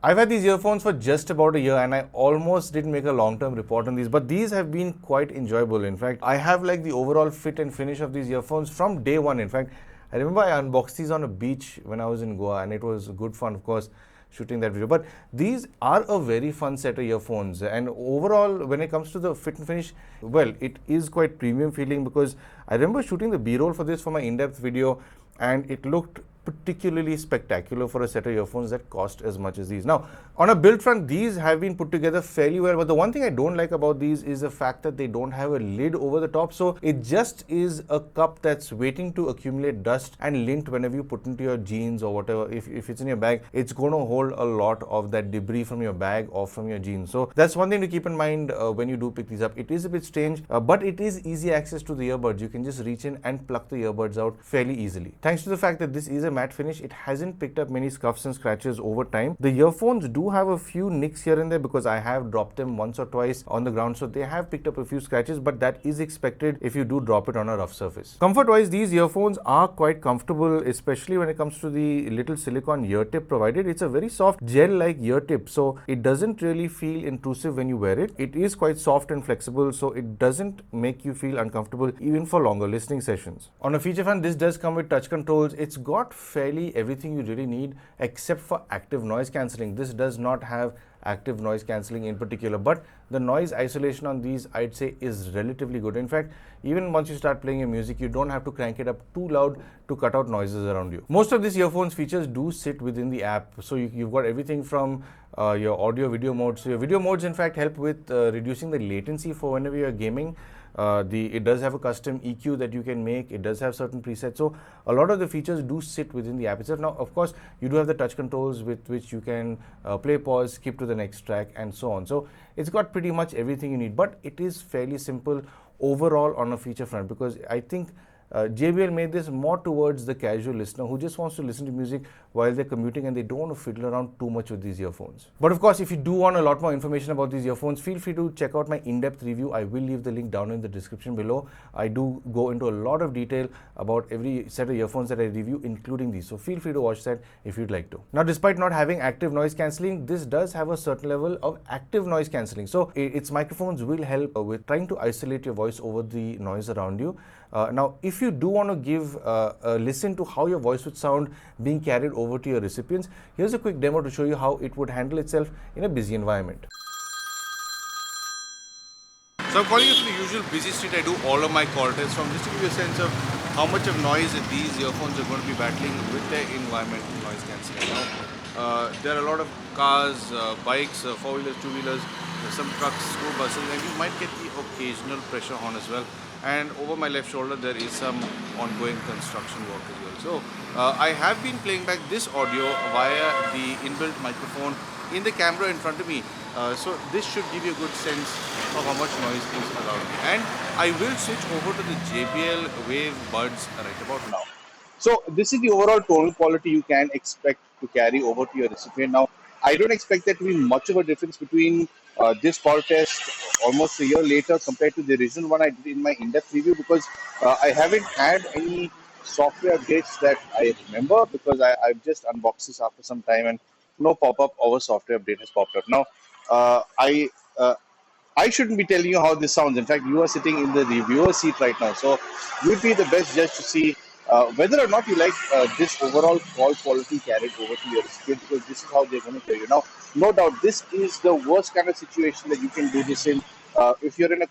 I've had these earphones for just about a year and I almost didn't make a long-term report on these, but these have been quite enjoyable. In fact, I have like the overall fit and finish of these earphones from day one. In fact, I remember I unboxed these on a beach when I was in Goa and it was good fun, of course, shooting that video. But these are a very fun set of earphones, and overall when it comes to the fit and finish, well, it is quite premium feeling because I remember shooting the B-roll for this for my in-depth video and it looked particularly spectacular for a set of earphones that cost as much as these. Now, on a build front, these have been put together fairly well, but the one thing I don't like about these is the fact that they don't have a lid over the top, so it just is a cup that's waiting to accumulate dust and lint whenever you put into your jeans or whatever. If it's in your bag, it's going to hold a lot of that debris from your bag or from your jeans. So that's one thing to keep in mind when you do pick these up. It is a bit strange, but it is easy access to the earbuds. You can just reach in and pluck the earbuds out fairly easily. Thanks to the fact that this is a matte finish, it hasn't picked up many scuffs and scratches over time. The earphones do have a few nicks here and there because I have dropped them once or twice on the ground, so they have picked up a few scratches, but that is expected if you do drop it on a rough surface. Comfort wise, these earphones are quite comfortable, especially when it comes to the little silicone ear tip provided. It's a very soft gel like ear tip, so it doesn't really feel intrusive when you wear it. It is quite soft and flexible, so it doesn't make you feel uncomfortable even for longer listening sessions. On a feature front, this does come with touch controls. It's got fairly everything you really need except for active noise cancelling. This does not have active noise cancelling in particular, but the noise isolation on these, I'd say, is relatively good. In fact, even once you start playing your music, you don't have to crank it up too loud to cut out noises around you. Most of these earphones features do sit within the app, so you've got everything from your audio video modes. So your video modes in fact help with reducing the latency for whenever you're gaming. It does have a custom EQ that you can make. It does have certain presets, so a lot of the features do sit within the app itself. Now, of course, you do have the touch controls with which you can play, pause, skip to the next track, and so on. So it's got pretty much everything you need, but it is fairly simple overall on a feature front because I think JBL made this more towards the casual listener who just wants to listen to music while they're commuting and they don't want to fiddle around too much with these earphones. But of course, if you do want a lot more information about these earphones, feel free to check out my in-depth review. I will leave the link down in the description below. I do go into a lot of detail about every set of earphones that I review, including these. So feel free to watch that if you'd like to. Now, despite not having active noise cancelling, this does have a certain level of active noise cancelling. So its microphones will help with trying to isolate your voice over the noise around you. Now, if you do want to give a listen to how your voice would sound being carried over to your recipients, here's a quick demo to show you how it would handle itself in a busy environment. So I'm calling you from the usual busy street I do all of my call tests from, just to give you a sense of how much of noise these earphones are going to be battling with their environmental noise cancelling. Now, there are a lot of cars, bikes, four-wheelers, two-wheelers, some trucks, school buses, and you might get the occasional pressure horn as well. And over my left shoulder there is some ongoing construction work as well. So I have been playing back this audio via the inbuilt microphone in the camera in front of me. So this should give you a good sense of how much noise is around me. And I will switch over to the JBL Wave Buds right about now. So this is the overall tonal quality you can expect to carry over to your recipient. Now, I don't expect there to be much of a difference between this call test almost a year later compared to the original one I did in my in-depth review because I haven't had any software updates that I remember because I've just unboxed this after some time and no pop-up of a software update has popped up. Now, I shouldn't be telling you how this sounds. In fact, you are sitting in the reviewer seat right now. So you'd be the best judge to see whether or not you like this overall call quality carried over to your recipient, because this is how they're going to tell you. Now, no doubt, this is the worst kind of situation that you can do this in. If you're in a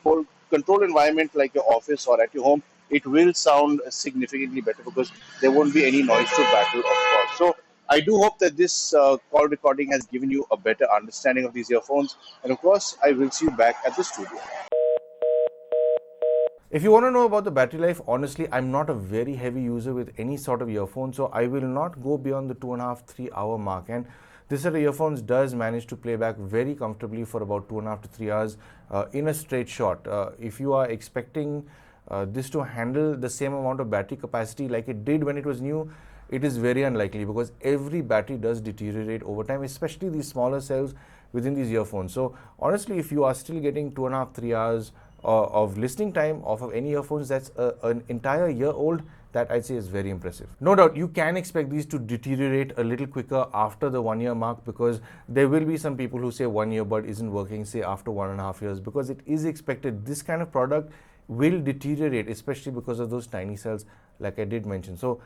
controlled environment like your office or at your home, it will sound significantly better because there won't be any noise to battle, of course. So I do hope that this call recording has given you a better understanding of these earphones. And of course, I will see you back at the studio. If you want to know about the battery life, honestly, I'm not a very heavy user with any sort of earphone, so I will not go beyond the 2.5-3 hour mark. And this set of earphones does manage to play back very comfortably for about 2.5 to 3 hours in a straight shot. If you are expecting this to handle the same amount of battery capacity like it did when it was new, it is very unlikely because every battery does deteriorate over time, especially these smaller cells within these earphones. So honestly, if you are still getting 2.5-3 hours of listening time off of any earphones that's an entire year old, that I'd say is very impressive. No doubt, you can expect these to deteriorate a little quicker after the 1 year mark, because there will be some people who say 1 earbud isn't working, say after 1.5 years, because it is expected this kind of product will deteriorate, especially because of those tiny cells, like I did mention. So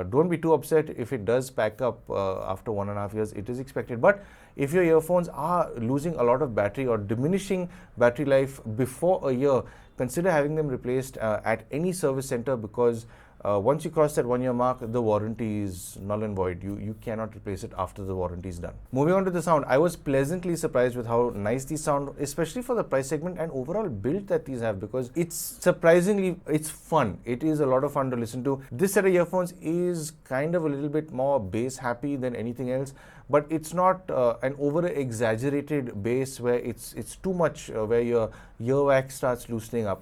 don't be too upset if it does pack up after 1.5 years. It is expected. But if your earphones are losing a lot of battery or diminishing battery life before a year, consider having them replaced at any service center, because once you cross that 1 year mark, the warranty is null and void. You cannot replace it after the warranty is done. Moving on to the sound, I was pleasantly surprised with how nice these sound, especially for the price segment and overall build that these have, because it's fun. It is a lot of fun to listen to. This set of earphones is kind of a little bit more bass happy than anything else, but it's not an over exaggerated bass where it's too much, where your earwax starts loosening up.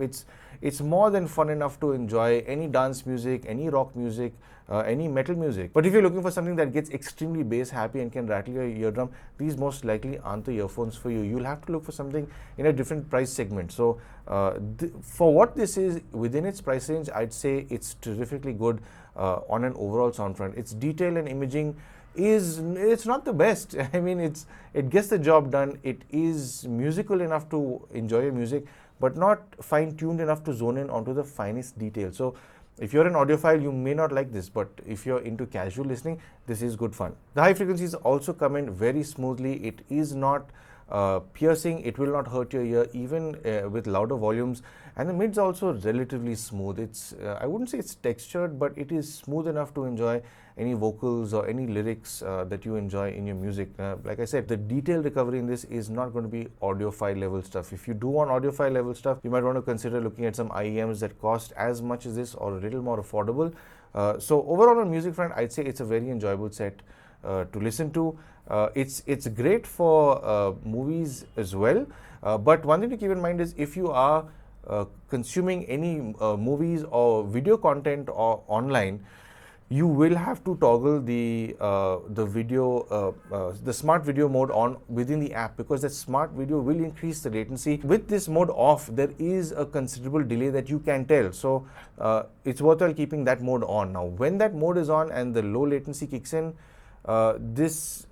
It's more than fun enough to enjoy any dance music, any rock music, any metal music. But if you're looking for something that gets extremely bass happy and can rattle your eardrum, these most likely aren't the earphones for you. You'll have to look for something in a different price segment. So for what this is within its price range, I'd say it's terrifically good on an overall sound front. Its detail and imaging it's not the best. I mean, it gets the job done. It is musical enough to enjoy your music, but not fine-tuned enough to zone in onto the finest detail. So if you're an audiophile, you may not like this, but if you're into casual listening, this is good fun. The high frequencies also come in very smoothly. It is not piercing. It will not hurt your ear, even with louder volumes. And the mid's also relatively smooth. It's I wouldn't say it's textured, but it is smooth enough to enjoy any vocals or any lyrics that you enjoy in your music. Like I said, the detail recovery in this is not going to be audiophile level stuff. If you do want audiophile level stuff, you might want to consider looking at some IEMs that cost as much as this or a little more affordable. So overall on music front, I'd say it's a very enjoyable set to listen to. It's great for movies as well. But one thing to keep in mind is, if you are consuming any movies or video content or online, you will have to toggle the smart video mode on within the app, because that smart video will increase the latency. With this mode off, there is a considerable delay that you can tell. So it's worthwhile keeping that mode on. Now, when that mode is on and the low latency kicks in, this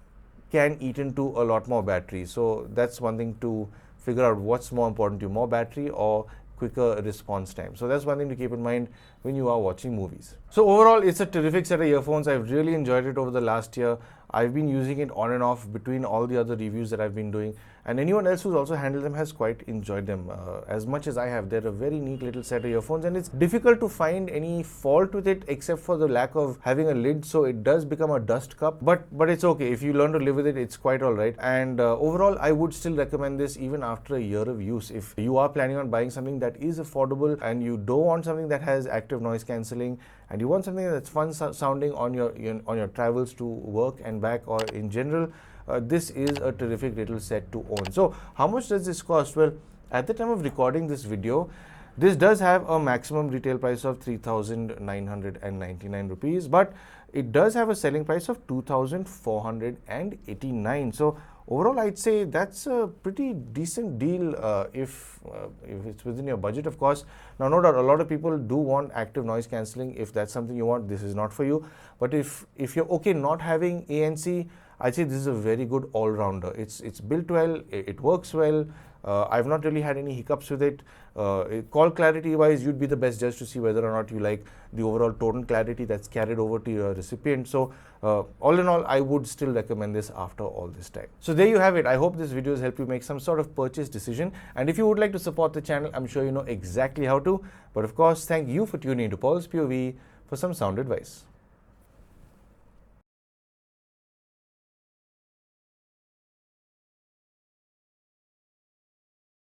can eat into a lot more battery. So that's one thing to figure out, what's more important to you, more battery or quicker response time. So that's one thing to keep in mind when you are watching movies. So overall, it's a terrific set of earphones. I've really enjoyed it over the last year. I've been using it on and off between all the other reviews that I've been doing, and anyone else who's also handled them has quite enjoyed them as much as I have. They're a very neat little set of earphones, and it's difficult to find any fault with it except for the lack of having a lid, so it does become a dust cup, but it's okay. If you learn to live with it, it's quite all right. And overall, I would still recommend this even after a year of use. If you are planning on buying something that is affordable and you don't want something that has active noise cancelling, and you want something that's fun sounding on your travels to work and back, or in general, this is a terrific little set to own. So how much does this cost? Well, at the time of recording this video, this does have a maximum retail price of 3,999 rupees, but it does have a selling price of 2,489. So overall, I'd say that's a pretty decent deal if it's within your budget, of course. Now, no doubt, a lot of people do want active noise cancelling. If that's something you want, this is not for you. But if you're okay not having ANC, I'd say this is a very good all-rounder. It's built well, it works well. I've not really had any hiccups with it. Call clarity wise, you'd be the best judge to see whether or not you like the overall tone clarity that's carried over to your recipient. So all in all, I would still recommend this after all this time. So there you have it. I hope this video has helped you make some sort of purchase decision. And if you would like to support the channel, I'm sure you know exactly how to. But of course, thank you for tuning into Paul's POV for some sound advice.